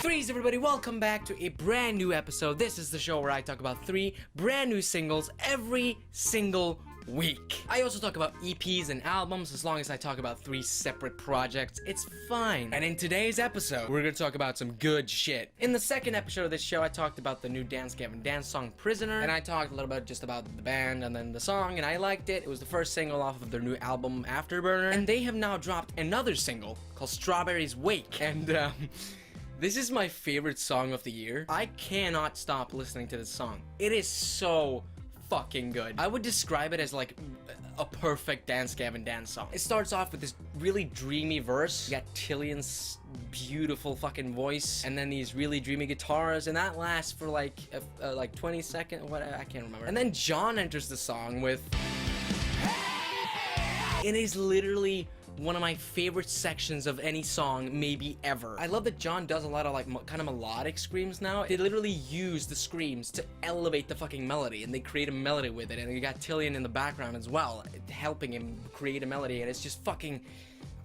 Threes, everybody, welcome back to a brand new episode. This is the show where I talk about 3 brand new singles every single week. I also talk about EPs and albums. As long as I talk about 3 separate projects, it's fine. And in today's episode, we're gonna talk about some good shit. In the second episode of this show, I talked about the new Gavin dance song, Prisoner, and I talked a little bit just about the band and then the song, and I liked it. It was the first single off of their new album, Afterburner, and they have now dropped another single called Strawberries Wake, and this is my favorite song of the year. I cannot stop listening to this song. It is so fucking good. I would describe it as like a perfect Gavin dance song. It starts off with this really dreamy verse. You got Tillian's beautiful fucking voice, and then these really dreamy guitars, and that lasts for like 20 seconds. What, I can't remember. And then John enters the song with. It is literally one of my favorite sections of any song, maybe ever. I love that John does a lot of like kind of melodic screams now. They literally use the screams to elevate the fucking melody, and they create a melody with it, and you got Tillian in the background as well, helping him create a melody, and it's just fucking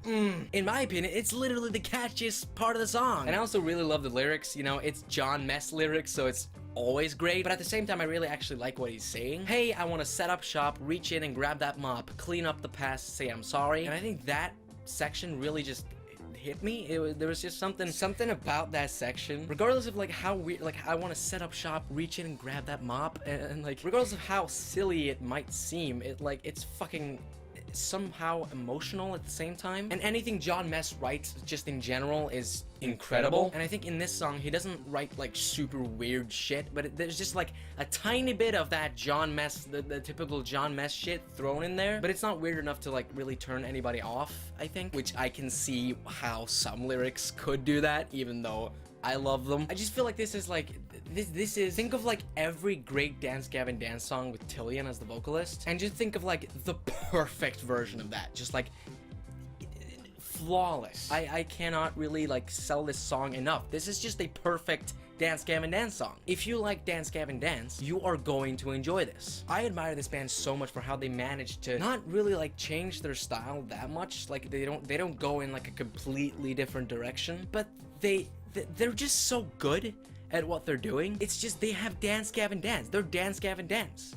in my opinion, it's literally the catchiest part of the song. And I also really love the lyrics. You know, it's John Mess lyrics, so it's always great, but at the same time I really actually like what he's saying. Hey, I want to set up shop, reach in and grab that mop, clean up the past, say I'm sorry. And I think that section really just hit me. There was just something about that section, regardless of like how weird, like I want to set up shop, reach in and grab that mop, and like regardless of how silly it might seem, it's fucking somehow emotional at the same time. And anything John Mess writes just in general is incredible. And I think in this song he doesn't write like super weird shit, but there's just like a tiny bit of that John Mess, the typical John Mess shit thrown in there, but it's not weird enough to like really turn anybody off, I think, which I can see how some lyrics could do that, even though I love them. I just feel like this is like, this is, think of like every great Gavin dance song with Tillian as the vocalist, and just think of like the perfect version of that, just like flawless. I cannot really like sell this song enough. This is just a perfect Gavin dance song. If you like Gavin dance, you are going to enjoy this. I admire this band so much for how they managed to not really like change their style that much. Like they don't go in like a completely different direction, but they're just so good at what they're doing. It's just they have Gavin dance. They're Gavin dance,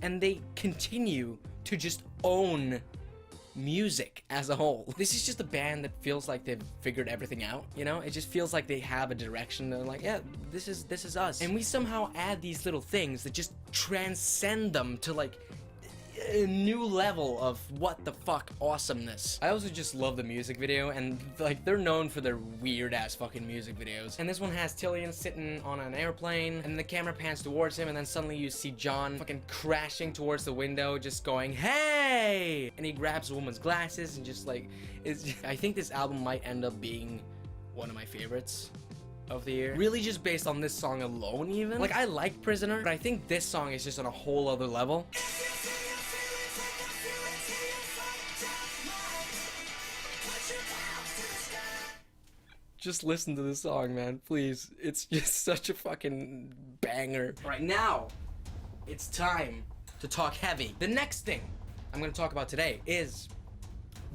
and they continue to just own music as a whole. This is just a band that feels like they've figured everything out, you know? It just feels like they have a direction. They're like, yeah, this is us. And we somehow add these little things that just transcend them to like a new level of what the fuck awesomeness. I also just love the music video, and like they're known for their weird ass fucking music videos. And this one has Tillian sitting on an airplane, and the camera pans towards him, and then suddenly you see John fucking crashing towards the window, just going, hey! And he grabs a woman's glasses and just like, I think this album might end up being one of my favorites of the year. Really just based on this song alone even. Like I like Prisoner, but I think this song is just on a whole other level. Just listen to the song, man, please. It's just such a fucking banger. All right, now it's time to talk heavy. The next thing I'm gonna talk about today is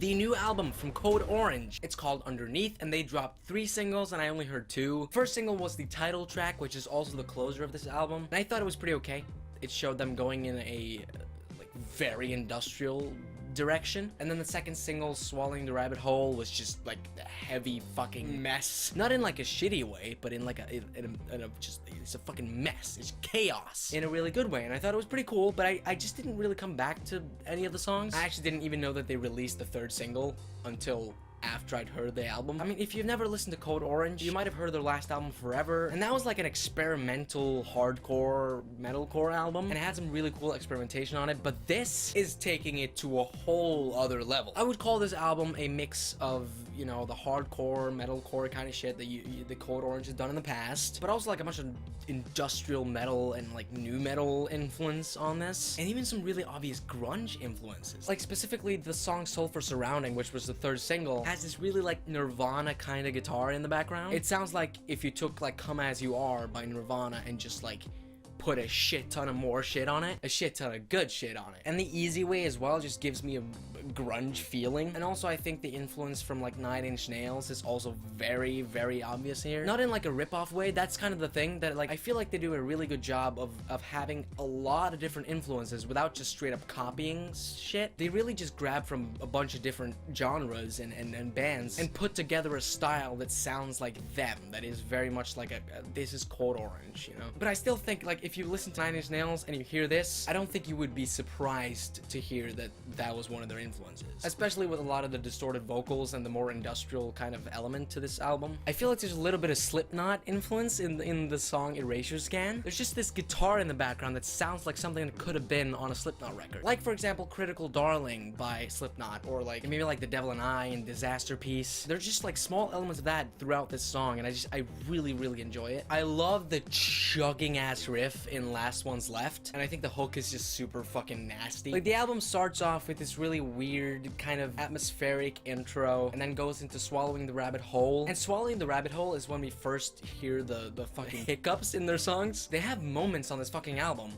the new album from Code Orange. It's called Underneath, and they dropped 3 singles, and I only heard 2. First single was the title track, which is also the closer of this album, and I thought it was pretty okay. It showed them going in a like very industrial direction. And then the second single, Swallowing the Rabbit Hole, was just like a heavy fucking mess. Not in like a shitty way, but in like it's a fucking mess. It's chaos in a really good way, and I thought it was pretty cool, but I just didn't really come back to any of the songs. I actually didn't even know that they released the 3rd single until after I'd heard the album. I mean, if you've never listened to Code Orange, you might have heard their last album, Forever, and that was like an experimental hardcore metalcore album, and it had some really cool experimentation on it, but this is taking it to a whole other level. I would call this album a mix of, you know, the hardcore metalcore kind of shit that the Code Orange has done in the past, but also like a bunch of industrial metal and like new metal influence on this, and even some really obvious grunge influences. Like specifically the song Sulfur Surrounding, which was the 3rd single, has this really like Nirvana kind of guitar in the background. It sounds like if you took like Come As You Are by Nirvana and just like put a shit ton of more shit on it, a shit ton of good shit on it. And the Easy Way as well just gives me grunge feeling. And also I think the influence from like 9 Inch Nails is also very, very obvious here. Not in like a rip-off way, that's kind of the thing that like I feel like they do a really good job of having a lot of different influences without just straight up copying shit. They really just grab from a bunch of different genres and bands and put together a style that sounds like them, that is very much like a this is Code Orange, you know? But I still think like if you listen to 9 Inch Nails and you hear this, I don't think you would be surprised to hear that that was one of their influences. Especially with a lot of the distorted vocals and the more industrial kind of element to this album. I feel like there's a little bit of Slipknot influence in the song Erasure Scan. There's just this guitar in the background that sounds like something that could have been on a Slipknot record. Like for example, Critical Darling by Slipknot, or like maybe like The Devil and I and Disaster Piece. There's just like small elements of that throughout this song, and I really, really enjoy it. I love the chugging ass riff in Last One's Left, and I think the hook is just super fucking nasty. Like the album starts off with this really weird kind of atmospheric intro, and then goes into Swallowing the Rabbit Hole. And Swallowing the Rabbit Hole is when we first hear the fucking hiccups in their songs. They have moments on this fucking album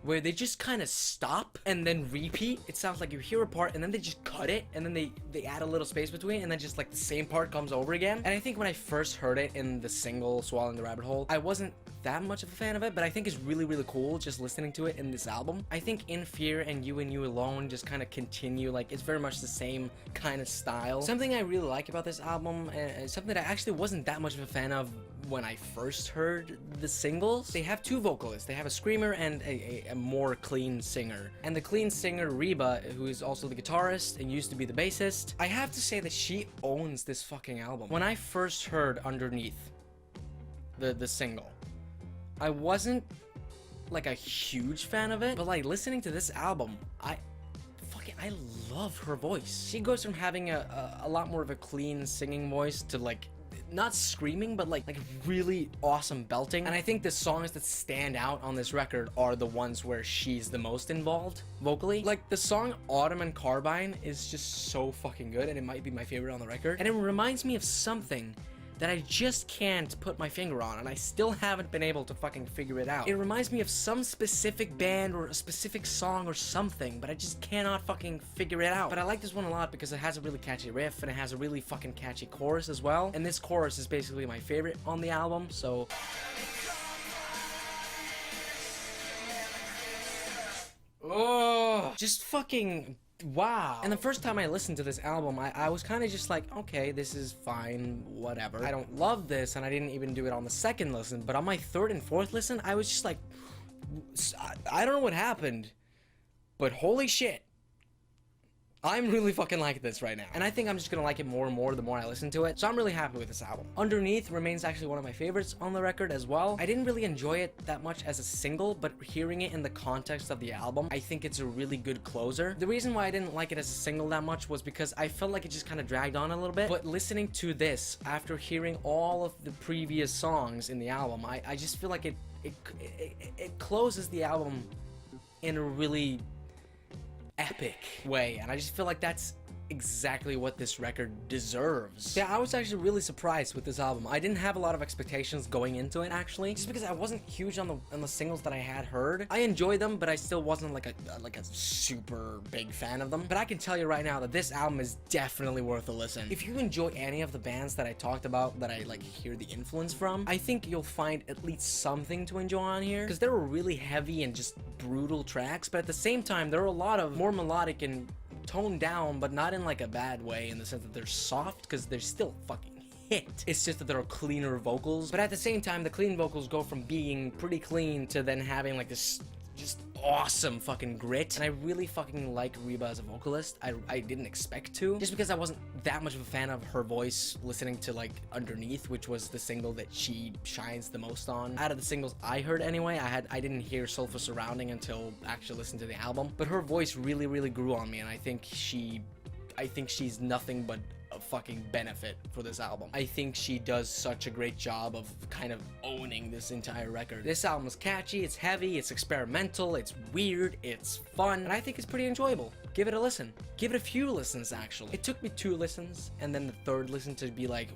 where they just kind of stop and then repeat. It sounds like you hear a part and then they just cut it, and then they add a little space between, and then just like the same part comes over again. And I think when I first heard it in the single Swallowing the Rabbit Hole, I wasn't that much of a fan of it, but I think it's really, really cool just listening to it in this album. I think In Fear and You Alone just kind of continue, like it's very much the same kind of style. Something I really like about this album, something that I actually wasn't that much of a fan of when I first heard the singles. They have two vocalists. They have a screamer and a more clean singer. And the clean singer, Reba, who is also the guitarist and used to be the bassist, I have to say that she owns this fucking album. When I first heard Underneath, the single, I wasn't like a huge fan of it, but like listening to this album, I love her voice. She goes from having a lot more of a clean singing voice to like not screaming, but like really awesome belting. And I think the songs that stand out on this record are the ones where she's the most involved vocally. Like the song Autumn and Carbine is just so fucking good, and it might be my favorite on the record. And it reminds me of something that I just can't put my finger on, and I still haven't been able to fucking figure it out. It reminds me of some specific band or a specific song or something, but I just cannot fucking figure it out. But I like this one a lot because it has a really catchy riff, and it has a really fucking catchy chorus as well. And this chorus is basically my favorite on the album, so oh, just fucking wow. And the first time I listened to this album, I was kind of just like, okay, this is fine, whatever. I don't love this, and I didn't even do it on the second listen, but on my third and fourth listen, I was just like, I don't know what happened, but holy shit, I'm really fucking like this right now. And I think I'm just gonna like it more and more the more I listen to it. So I'm really happy with this album. Underneath remains actually one of my favorites on the record as well. I didn't really enjoy it that much as a single, but hearing it in the context of the album, I think it's a really good closer. The reason why I didn't like it as a single that much was because I felt like it just kind of dragged on a little bit. But listening to this, after hearing all of the previous songs in the album, I just feel like it closes the album in a really epic way, and I just feel like that's exactly what this record deserves. Yeah, I was actually really surprised with this album. I didn't have a lot of expectations going into it, actually, just because I wasn't huge on the singles that I had heard. I enjoyed them, but I still wasn't like a super big fan of them. But I can tell you right now that this album is definitely worth a listen. If you enjoy any of the bands that I talked about that I like hear the influence from, I think you'll find at least something to enjoy on here, because there are really heavy and just brutal tracks, but at the same time there are a lot of more melodic and toned down, but not in like a bad way, in the sense that they're soft, because they're still fucking hit. It's just that there are cleaner vocals, but at the same time the clean vocals go from being pretty clean to then having like this just awesome fucking grit. And I really fucking like Reba as a vocalist. I didn't expect to, just because I wasn't that much of a fan of her voice listening to like Underneath, which was the single that she shines the most on. Out of the singles I heard anyway, I didn't hear Soulful Surrounding until actually listening to the album. But her voice really, really grew on me, and I think she's nothing but a fucking benefit for this album. I think she does such a great job of kind of owning this entire record. This album is catchy, it's heavy, it's experimental, it's weird, it's fun, and I think it's pretty enjoyable. Give it a listen. Give it a few listens, actually. It took me 2 listens, and then the third listen to be like,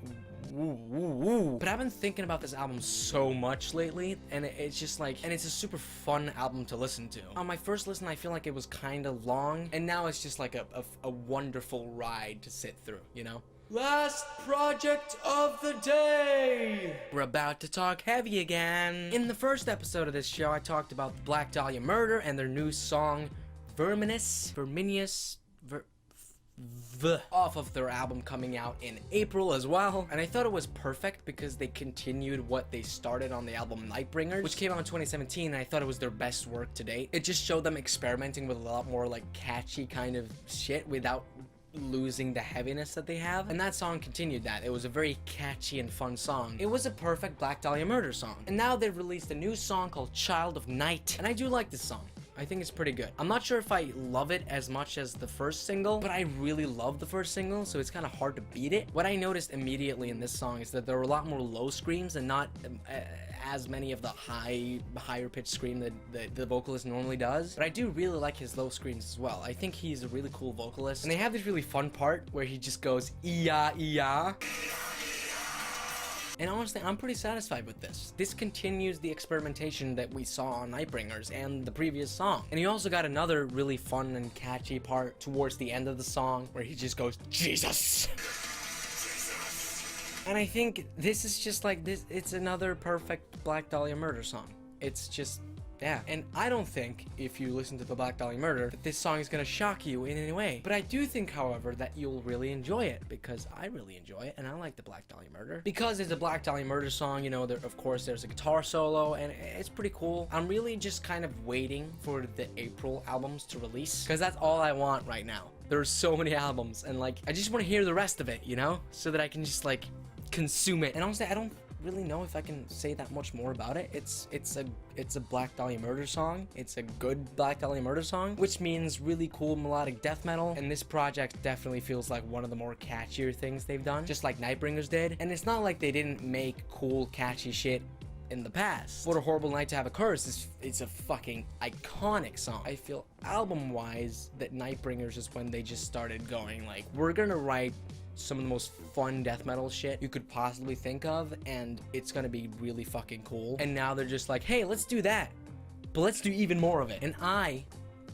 But I've been thinking about this album so much lately, and it's just like, and it's a super fun album to listen to. On my first listen, I feel like it was kind of long, and now it's just like a wonderful ride to sit through, you know? Last project of the day! We're about to talk heavy again. In the first episode of this show, I talked about the Black Dahlia Murder and their new song, verminous, off of their album coming out in April as well. And I thought it was perfect because they continued what they started on the album Nightbringers, which came out in 2017, and I thought it was their best work to date. It just showed them experimenting with a lot more like catchy kind of shit without losing the heaviness that they have, and that song continued that. It was a very catchy and fun song. It was a perfect Black Dahlia Murder song. And now they've released a new song called Child of Night, and I do like this song. I think it's pretty good. I'm not sure if I love it as much as the first single, but I really love the first single, so it's kind of hard to beat it. What I noticed immediately in this song is that there were a lot more low screams and not as many of the higher pitched scream that the vocalist normally does. But I do really like his low screams as well. I think he's a really cool vocalist. And they have this really fun part where he just goes, "Iya, iya." And honestly, I'm pretty satisfied with this. This continues the experimentation that we saw on Nightbringers and the previous song. And you also got another really fun and catchy part towards the end of the song where he just goes, "Jesus." And I think this is just like this. It's another perfect Black Dahlia Murder song. It's just, yeah. And I don't think, if you listen to the Black Dahlia Murder, that this song is gonna shock you in any way. But I do think, however, that you'll really enjoy it, because I really enjoy it, and I like the Black Dahlia Murder. Because it's a Black Dahlia Murder song, you know, of course there's a guitar solo, and it's pretty cool. I'm really just kind of waiting for the April albums to release, because that's all I want right now. There's so many albums, and like, I just want to hear the rest of it, you know? So that I can just like, consume it. And honestly, I don't really know if I can say that much more about it. It's a Black Dahlia Murder song. It's a good Black Dahlia Murder song, which means really cool melodic death metal. And this project definitely feels like one of the more catchier things they've done, just like Nightbringers did. And it's not like they didn't make cool, catchy shit in the past. What a Horrible Night to Have a Curse it's a fucking iconic song. I feel album-wise that Nightbringers is when they just started going like, we're gonna write some of the most fun death metal shit you could possibly think of, and it's gonna be really fucking cool. And now they're just like, hey, let's do that, but let's do even more of it. And I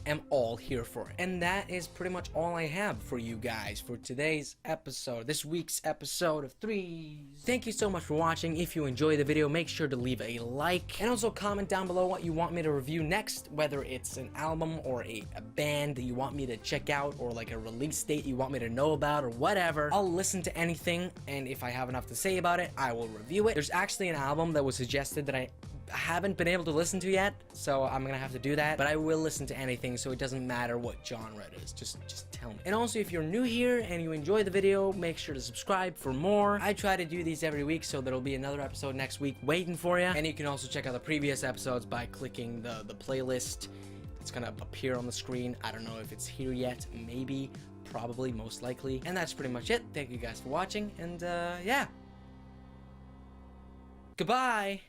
am all here for it. And that is pretty much all I have for you guys for today's episode, this week's episode of Threes. Thank you so much for watching. If you enjoyed the video, make sure to leave a like, and also comment down below what you want me to review next, whether it's an album or a band that you want me to check out, or like a release date you want me to know about, or whatever. I'll listen to anything, and if I have enough to say about it, I will review it. There's actually an album that was suggested that I haven't been able to listen to yet, so I'm gonna have to do that, but I will listen to anything, so it doesn't matter what genre it is. Just tell me. And also, if you're new here and you enjoy the video, make sure to subscribe for more. I try to do these every week, so there'll be another episode next week waiting for you. And you can also check out the previous episodes by clicking the playlist. It's gonna appear on the screen. I don't know if it's here yet. Maybe, probably, most likely. And that's pretty much it. Thank you guys for watching, and yeah. Goodbye!